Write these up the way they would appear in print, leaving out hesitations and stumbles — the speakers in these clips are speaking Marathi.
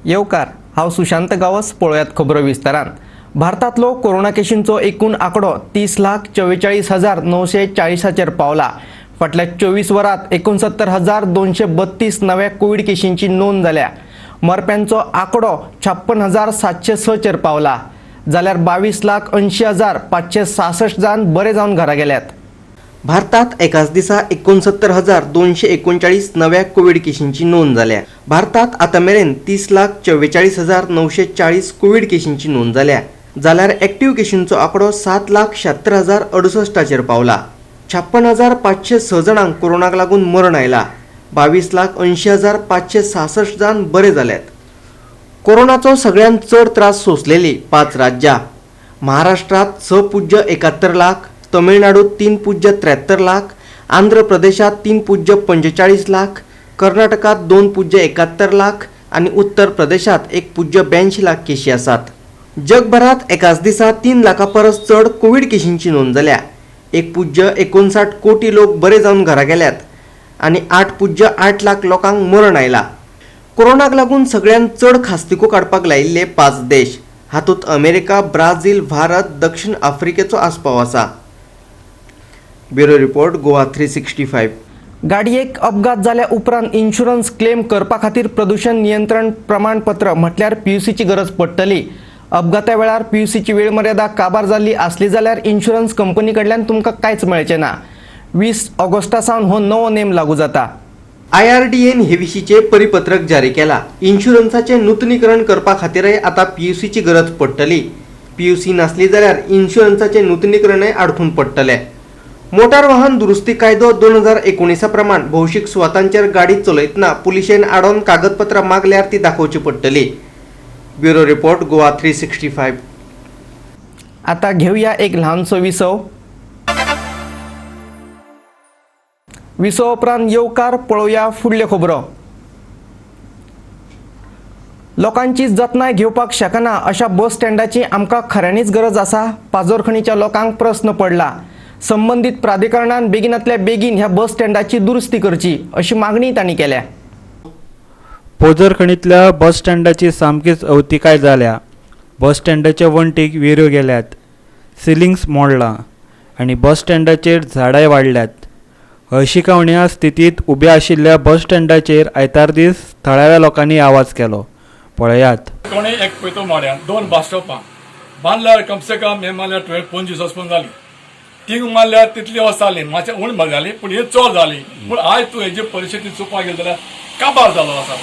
येवकार हांव सुशांत गावस पळयात खबरो विस्तारान। भारतांतलो कोरोना केशींचो एकूण आंकडो 30,44,940 पावला। फाटल्या 24 वरांत 69,232 नव्या कोविड केशींची नोंद जाल्या। मरप्यांचो आंकडो 56,706 पावला, जाल्यार 22,80,566 जाण बरे जावन घरा गेल्यात। भारतात एकाच दिसा 69,239 नव्या कोविड केशींची नोंद जाल्या। भारतात आतामेरेन 30,44,940 कोविड केशींची नोंद जाल्या, जाल्यार एक्टिव्ह केशींचो आंकडो 7,76,068 पावला। 56,506 जणांक कोरोनाक लागून मरण आयला। 22,80,566 जाण बरे जाल्यात। कोरोनाचो सगळ्यांत चड त्रास सोंसलेली 5 राज्यां: महाराष्ट्रात 6.71 लाख, तमिळनाडूत 3.73 लाख, आंध्र प्रदेशात 3.45 लाख, कर्नाटकात 2.71 लाख आणि उत्तर प्रदेशात 1.82 लाख केशी आसात। जगभरात एकाच दिसा 3 लाखां परस चड कोविड केशींची नोंद जाल्या। 1.59 कोटी लोक बरे जावन घरा गेल्यात आणि 8.8 लाख लोकांक मरण आयला। कोरोनाक लागून सगळ्यांत चड खास्तिको काडपाक लायिल्ले 5 देश, हातूंत अमेरिका, ब्राझील, भारत, दक्षिण आफ्रिकेचो आस्पाव आसा। Bureau report, Goa 365। गाडयेक अपघात जाल्या उपरांत इन्शुरन्स क्लेम करपा खातीर प्रदूषण नियंत्रण प्रमाणपत्र म्हटल्यार PUCची गरज पडटली। अपघाता वेळार PUCची वेळ मर्यादा काबार जाल्ली आसली जाल्यार इन्शुरन्स कंपनी कडल्यान तुमकां कांयच मेळचें ना। 20 ऑगस्टा सावन हो नवो नेम लागू जाता। IRDAन हे विशींचे परिपत्रक जारी केला। इन्शुरन्साचे नूतनीकरण करपा खातीरय आतां PUCची गरज पडटली। PUC नासली जाल्यार इन्शुरन्साचे नूतनीकरणय आडखून पडटले। मोटार वाहन दुरुस्ती कायदो 2019 प्रमाण भौशीक सुवातांचेर गाडी चलयतना पुलिशेन आडोवन कागदपत्रां मागल्यार ती दाखोवची पडटली। Bureau report, Goa 365। आता घेऊया एक ल्हानसो विसव। विसव उपरांत येवकार पळोवया फुडल्यो खबरो। लोकांची जतनाय घेवपाक शकना अशा बस स्टँडाची आमकां खऱ्यांनीच गरज आसा? पाजोरखणीच्या लोकांक प्रस्न पडला। संबंधीत प्राधिकरणान बेगिनातल्या बेगीन ह्या बस स्टँडाची दुरुस्ती करची अशी मागणी तांणी केल्या। पाजोरखणीतल्या बस स्टँडाची सामकीच अवतिकाय जाल्या। बस स्टँडाच्या वण्टीक वेऱ्यो गेल्यात, सिलिंग्स मोडला आनी बस स्टँडाचेर झाडांय वाडल्यात। हळशिकावण्या स्थितीत उब्या आशिल्ल्या बस स्टँडाचेर आयतार दीस थळाव्या लोकांनी आवाज केलो। पळयात। कोणी एक पयतो माड्या 2 बस स्टॉपां बांदल्यार कम से कम हे मारल्यार 25 वचपून जाली। तींग मारल्यार तितली वस जाली, मातशें उण म्हाका जाली, पूण हे चड जाली। पूण आयज तूं हेजी परिस्थिती चुकपाक गेली जाल्यार काबार जालो आसा।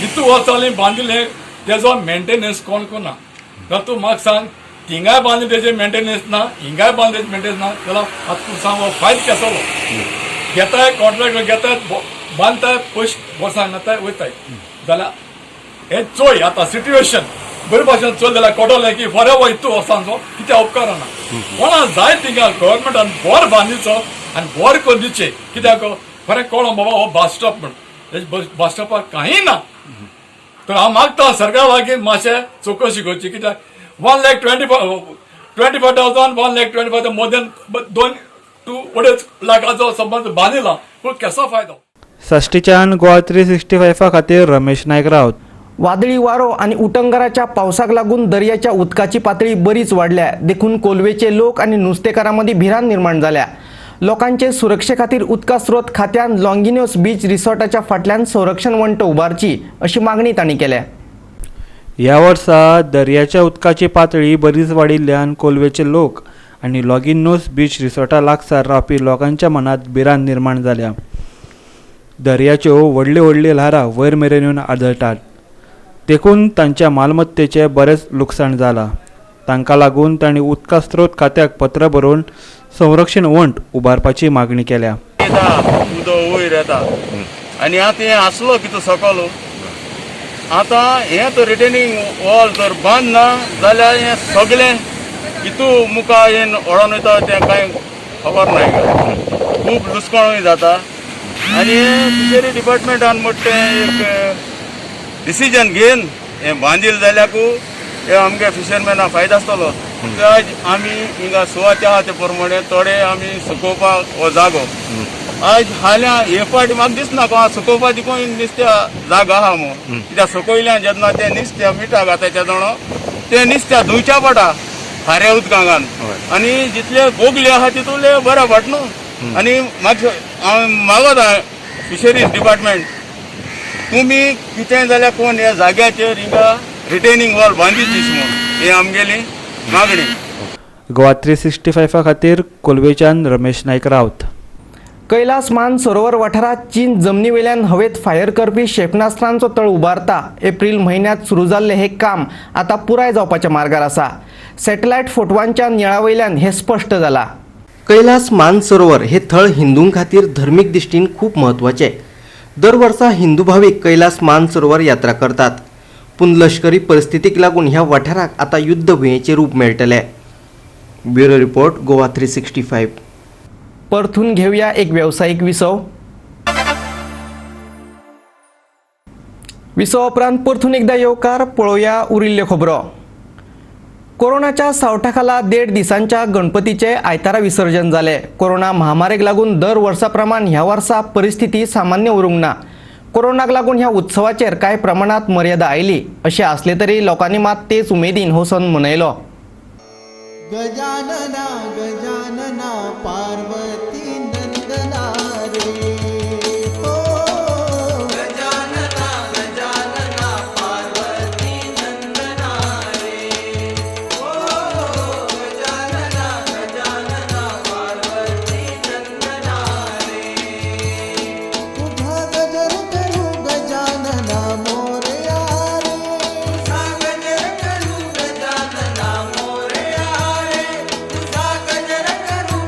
इतू वस जाली बांदिल्ले, तेजो मेंटेनन्स कोण करना। जाल्यार तूं म्हाका सांग, थिंगाय बांदले तेजे मेंटेनन्स ना, हिंगाय बांदले मेंटेनन्स ना, जाल्यार आतां तूं सांग हो फायद केसलो? घेताय कॉन्ट्रॅक्ट घेताय, बांदताय, पयशे वर्सांक येताय वयताय, जाल्यार हे चोय आतां सिट्युएशन बरे भाशेन चल जाल्यार कोटोलें की फॉरेवर इतू वर्सांचो कितें उपकार ना। कोणा जाय थिंगा गव्हर्मेंटान बोर बांदिचो आनी बोर करून दिवचे, कित्याक खरें कळो बाबा हो बस स्टॉप म्हण बस स्टॉपार कांय ना। तर हांव मागता सरकार लागीं मातशें चवकशी करची, कित्याक 1,25,000 1,25,000 मोर देन 2-2.5 लाखाचो संबंद बांदिला, पूण केसो फायदो? साश्टीच्यान गोवा 365 खातीर रमेश नायक रावत। वादळी वारो आणि उटंगराच्या पावसाक लागून दर्याच्या उदकाची पातळी बरीच वाडल्या। देखून कोलवेचे लोक आणि नुस्तेकारांमदी भिरांत निर्माण जाल्या। लोकांचे सुरक्षे खातीर उदका स्रोत खात्यान लॉंगिन्योस बीच रिसॉर्टाच्या फाटल्यान संरक्षण वंट उबारची अशी मागणी तांणी केल्या। ह्या वर्सा दर्याच्या उदकाची पातळी बरीच वाडिल्ल्यान कोलवेचे लोक आनी लॉगिनोस बीच रिसॉर्टा लागसार रावपी लोकांच्या मनात भिरांत निर्माण जाल्या। दर्याच्यो व्हडल्यो व्हडल्यो ल्हारां वयर मेरेन येवन आदळटात, देखून तांच्या मालमत्तेचें बरेंच लुकसाण जालां। तांकां लागून तांणी उदका स्रोत खात्याक पत्र बरोवन संरक्षण वंट उबारपाची मागणी केल्या। उदक वयर येता आनी आतां हें आसलो कितें सकलो, आतां हें तर रिटेनिंग वॉल जर बांद ना जाल्यार हें सगळें इतू मुखार येवन ओडोन वयता तें कांय खबर ना। खूब लुसकाणूय जाता आनी फिशरी डिपार्टमेंटान मोठें एक डिसिजन घेवन हें बांदिल्लें जाल्यार हे आमगे फिशरमॅनाक फायदो आसतलो। तर आज आमी हिंगा सुवाते आहा ते प्रमाणे थोडे आमी सुकोवपाक हो जागो आज हाल्या हे फाटी म्हाका दिसना को सुकोवपाची कोण नुस्त्या जागा आहा म्हणून कित्याक सुकयल्यान जेन्ना ते नुस्त्या मिठा घाताच्या दोणो ते नुस्त्या धुवच्या पडटा खाऱ्या उदकांगान आनी जितले गोगले आहा तितूले बरें पडटा न्हू आनी मागत फिशरीज डिपार्टमेंट तुमी कितें जाल्यार कोण ह्या जाग्याचेर हिंगा रिटेनिंग वॉल बांदिचीच म्हणून हे आमगेली मागणी. गोवा 365 खातीर कोलवेच्यान रमेश नायक रावत. कैलास मानसरोवर वाठारात चीन जमनी वयल्यान हवेत फायर करपी क्षेपणास्त्रांचो तळ उबारता. एप्रिल म्हयन्यांत सुरू जाल्ले हे काम आता पुराय जावपाच्या मार्गार आसा. सॅटेलायट फोटवांच्या निळावयल्यान हे स्पश्ट जाला. कैलास मानसरोवर हे थळ हिंदूं खातीर धर्मीक दिश्टीन खूप महत्वाचे. दर वर्सा हिंदू भावीक कैलास मानसरोवर यात्रा करतात. पूण लष्करी परिस्थितीक लागून ह्या वाठाराक आता युद्धभुंयेचें रूप मेळटलें. Bureau report Goa 365. परतून घेऊया एक व्यावसायिक विसव. विसव उपरांत परतून एकदा येवकार पळोवया उरिल्ल्यो खबरो. कोरोनाच्या सावटाखाला 1.5 दिसांच्या गणपतीचे आयतारा विसर्जन जाले. कोरोना महामारीक लागून दर वर्सा प्रमाण ह्या वर्सा परिस्थिती सामान्य उरूंक ना. कोरोनाक लागून ह्या उत्सवाचेर कांय प्रमाणात मर्यादा आयली अशें आसले तरी लोकांनी मात तेच उमेदीन हो सण मनयलो. गजानना गजानना पार्वती नंदना रे ओ गजानना गजानना पार्वती नंदना रे ओ गजानना गजानना पार्वती नंदना रे तुझा गजर करू गजानना मोरया रे तुझा गजर करू गजानना मोरया तुझा गजर करू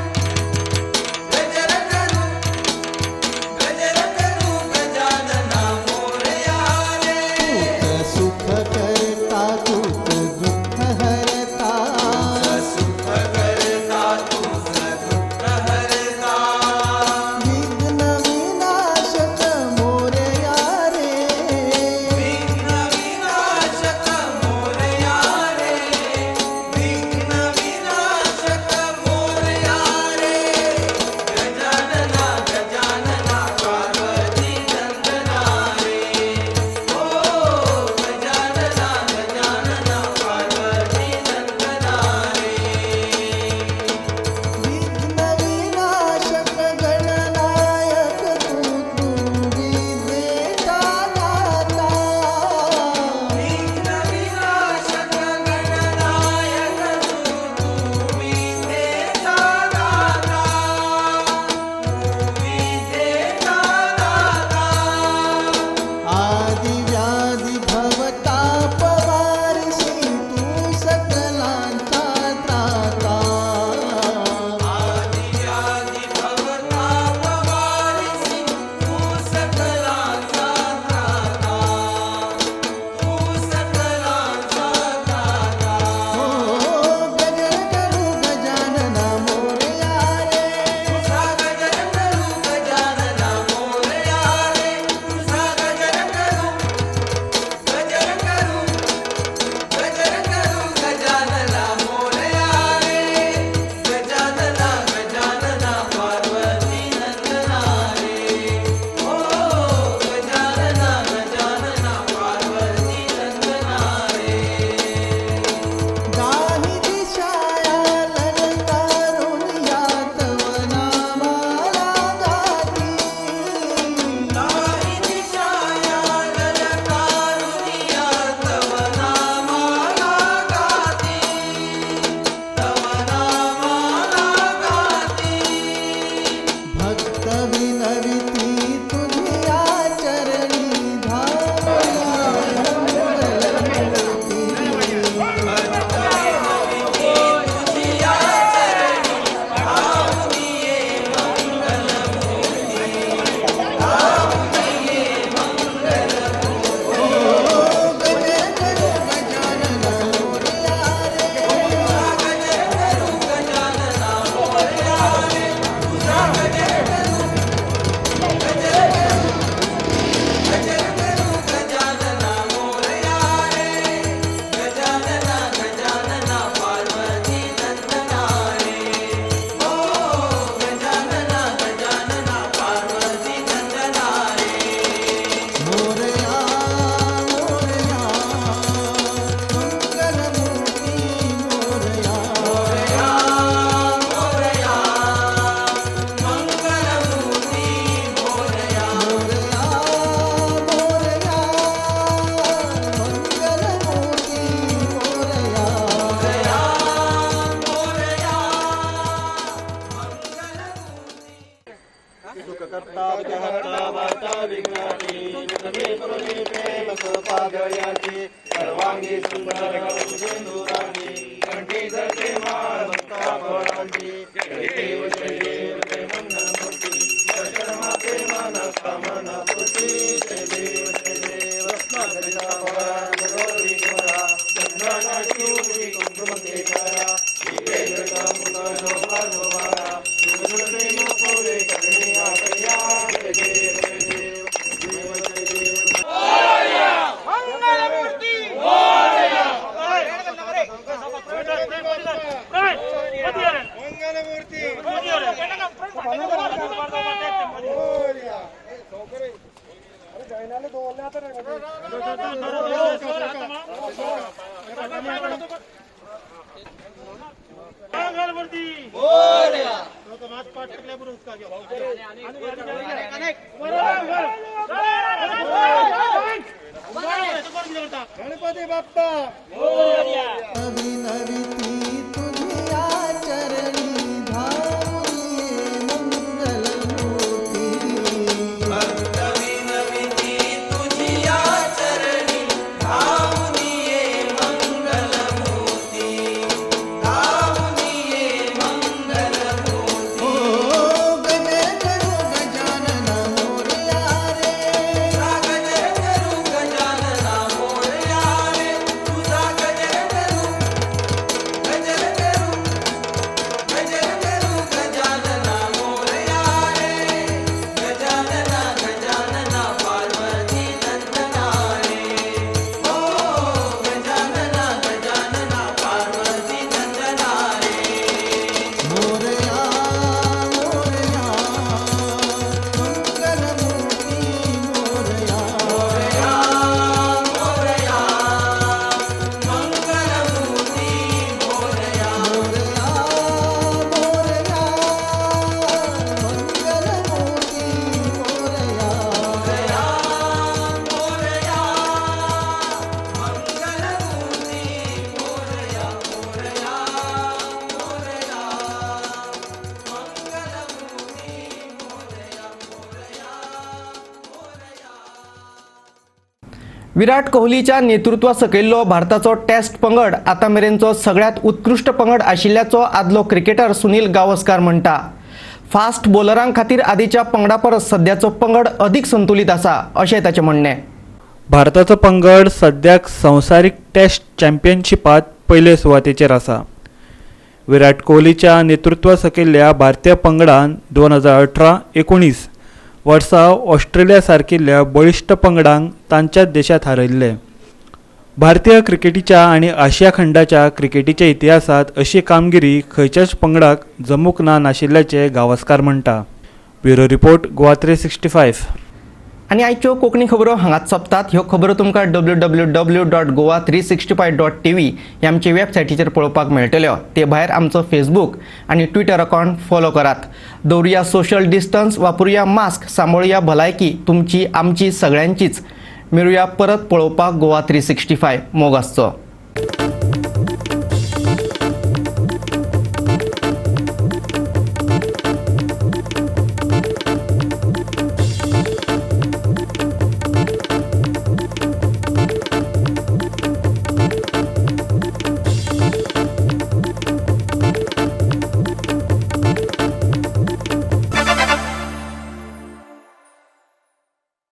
कर्ता विघ्नहर्ता वार्ता विघ्नाची विघ्ने प्रमे प्रेम सपादयाची सर्वांगी सुंदर सिंदुराची कंठी धरते माळ भक्ता फळांची जय देव जय मंगलमूर्ती दर्शन माते मानस कामना पूर्ती जय देव रत्नाकरिता फळा गौरी गोरा चंद्राना शिवरी कुंकुम केशरा श्रीवेदका मुख शोभा शोभारा प्रेम पोरे करणे आकया जय देव जय देव देव जय देव मंगलमूर्ती मोरया गणपती बाप्पा अभिनविती तुझ्या चरणी धावून मंगलमूर्ती अभिनविती तुझ्या चरणी धावून मंगलमूर्ती धावून मंगलमूर्ती ओ गजर करू गजानना मोरया रे गजर करू गजानना मोरया रे तुझा गजर करू गजानना मोरया रे गजानना गजानना पार्वती नंदना रे ओ गजानना गजानना पार्वती नंदना रे मोरया मोरया मंगलमूर्ती मोरया मोरया मोरया मंगलमूर्ती मोरया मोरया मोरया मंगलमूर्ती मोरया मोरया मोरया मंगलमूर्ती मोरया मोरया विराट कोहलीच्या नेतृत्वासकयल्लो भारताचो टेस्ट पंगड आतामेरेनचो सगळ्यात उत्कृष्ट पंगड आशिल्ल्याचो आदलो क्रिकेटर सुनील गावस्कार म्हणटा. फास्ट बॉलरां खातीर आदींच्या पंगडा परस सद्याचो पंगड अदीक संतुलीत आसा अशें ताचें म्हणणें. भारताचो पंगड सद्याक संवसारीक टेस्ट चॅम्पियनशिपांत पयले सुवातेचेर आसा. विराट कोहलीच्या नेतृत्वा सकयल्ल्या भारतीय पंगडान 2018-19 वर्सा ऑस्ट्रेलिया सारकिल्ल्या बळिश्ट पंगडांक तांच्याच देशांत हारयल्ले. भारतीय क्रिकेटीच्या आनी आशिया खंडाच्या क्रिकेटीच्या इतिहासांत अशी कामगिरी खंयच्याच पंगडाक जमूक नाशिल्ल्याचें गावस्कार म्हणटा. Bureau report Goa 365. आनी आयच्यो कोंकणी खबरो हांगाच सोंपतात. ह्यो खबरो तुमकां www.goa365.tv ह्या आमचे वेबसायटीचेर पळोवपाक मेळटल्यो. ते भायर आमचो फेसबूक आनी ट्विटर अकावंट फॉलो करात. दवरुया सोशल डिस्टन्स, वापरुया मास्क, सांबाळुया भलायकी तुमची आमची सगळ्यांचीच. मेळुया परत पळोवपाक गोवा 365. मोग आसचो.